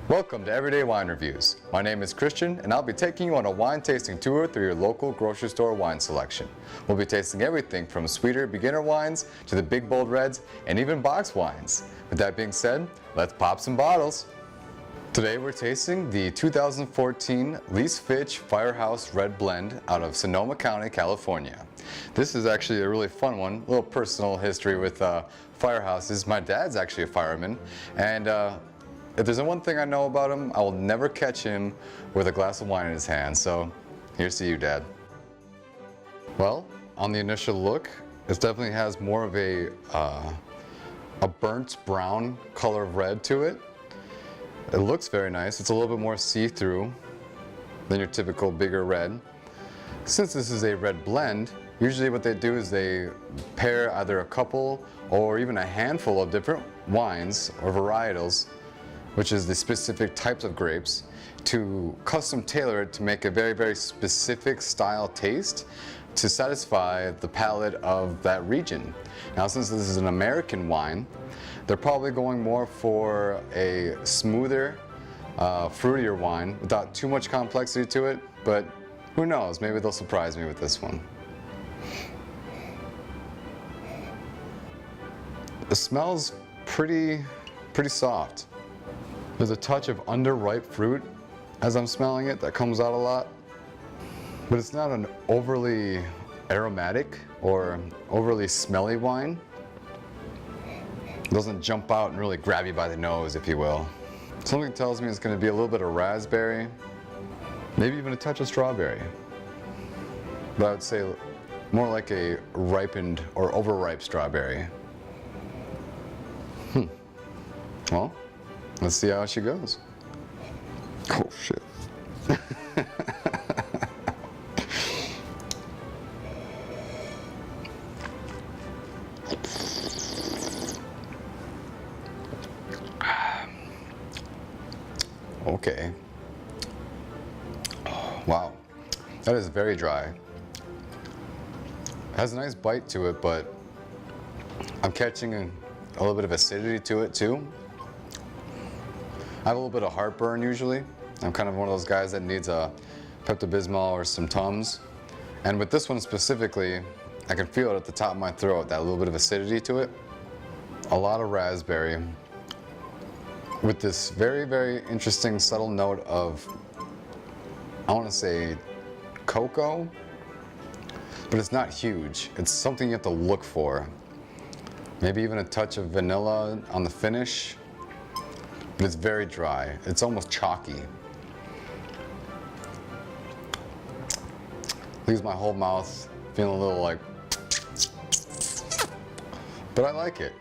Welcome to Everyday Wine Reviews. My name is Christian and I'll be taking you on a wine tasting tour through your local grocery store wine selection. We'll be tasting everything from sweeter beginner wines to the big bold reds and even box wines. With that being said, let's pop some bottles. Today we're tasting the 2014 Leese Fitch Firehouse Red Blend out of Sonoma County, California. This is actually a really fun one, a little personal history with firehouses. My dad's actually a fireman, and if there's one thing I know about him, I will never catch him with a glass of wine in his hand. So here's to you, Dad. Well, on the initial look, it definitely has more of a burnt brown color of red to it. It looks very nice. It's a little bit more see-through than your typical bigger red. Since this is a red blend, usually what they do is they pair either a couple or even a handful of different wines or varietals, which is the specific types of grapes, to custom tailor it to make a very, very specific style taste to satisfy the palate of that region. Now, since this is an American wine, they're probably going more for a smoother, fruitier wine without too much complexity to it, but who knows, maybe they'll surprise me with this one. It smells pretty soft. There's a touch of underripe fruit as I'm smelling it that comes out a lot, but it's not an overly aromatic or overly smelly wine. It doesn't jump out and really grab you by the nose, if you will. Something tells me it's going to be a little bit of raspberry, maybe even a touch of strawberry, but I would say more like a ripened or overripe strawberry. Well, let's see how she goes. Oh, shit. Okay. Wow. That is very dry. It has a nice bite to it, but I'm catching a little bit of acidity to it too. I have a little bit of heartburn usually. I'm kind of one of those guys that needs a Pepto-Bismol or some Tums. And with this one specifically, I can feel it at the top of my throat, that little bit of acidity to it. A lot of raspberry with this very, very interesting subtle note of, I want to say cocoa, but it's not huge. It's something you have to look for. Maybe even a touch of vanilla on the finish. But it's very dry. It's almost chalky. Leaves my whole mouth feeling a little like, but I like it.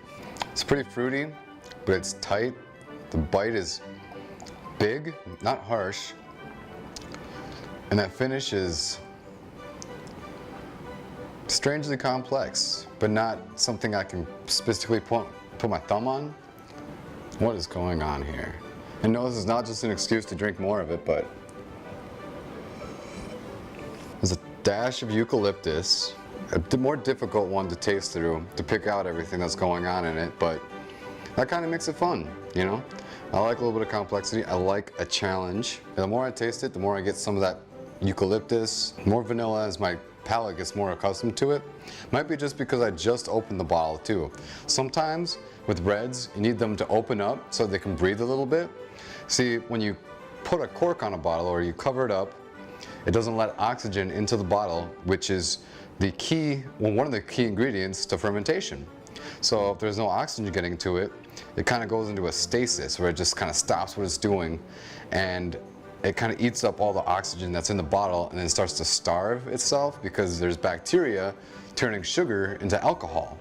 It's pretty fruity, but it's tight. The bite is big, not harsh. And that finish is strangely complex, but not something I can specifically put my thumb on. What is going on here? And no, this is not just an excuse to drink more of it, but there's a dash of eucalyptus, a more difficult one to taste through, to pick out everything that's going on in it, but that kind of makes it fun, you know? I like a little bit of complexity. I like a challenge. And the more I taste it, the more I get some of that eucalyptus, more vanilla as my palate gets more accustomed to it. Might be just because I just opened the bottle too. Sometimes with reds, you need them to open up so they can breathe a little bit. See, when you put a cork on a bottle or you cover it up, it doesn't let oxygen into the bottle, which is the key, well, one of the key ingredients to fermentation. So if there's no oxygen getting to it, it kind of goes into a stasis where it just kind of stops what it's doing, and it kind of eats up all the oxygen that's in the bottle and then starts to starve itself because there's bacteria turning sugar into alcohol.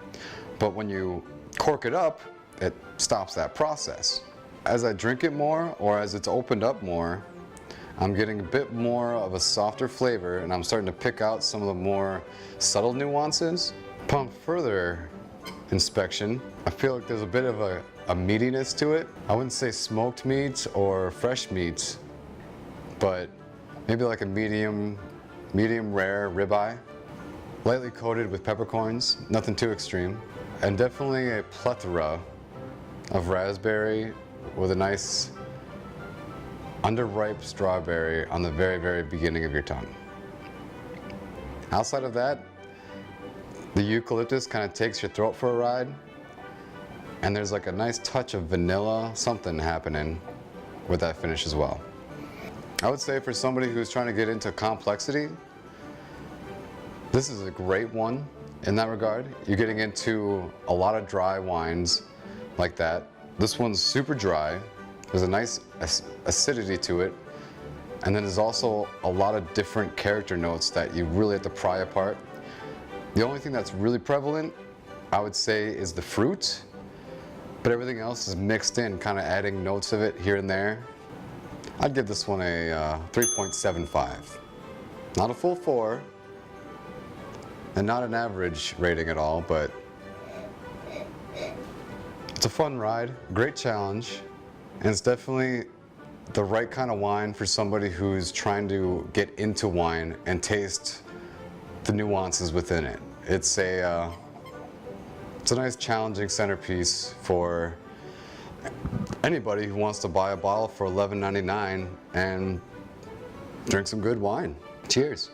But when you cork it up, it stops that process. As I drink it more, or as it's opened up more, I'm getting a bit more of a softer flavor, and I'm starting to pick out some of the more subtle nuances. Upon further inspection, I feel like there's a bit of a meatiness to it. I wouldn't say smoked meat or fresh meat, but maybe like a medium rare ribeye. Lightly coated with peppercorns, nothing too extreme. And definitely a plethora of raspberry with a nice underripe strawberry on the very, very beginning of your tongue. Outside of that, the eucalyptus kind of takes your throat for a ride, and there's like a nice touch of vanilla something happening with that finish as well. I would say for somebody who's trying to get into complexity, this is a great one in that regard. You're getting into a lot of dry wines like that. This one's super dry. There's a nice acidity to it. And then there's also a lot of different character notes that you really have to pry apart. The only thing that's really prevalent, I would say, is the fruit. But everything else is mixed in, kind of adding notes of it here and there. I'd give this one a 3.75. Not a full 4, and not an average rating at all, but it's a fun ride, great challenge, and it's definitely the right kind of wine for somebody who's trying to get into wine and taste the nuances within it. It's a nice challenging centerpiece for anybody who wants to buy a bottle for $11.99 and drink some good wine. Cheers.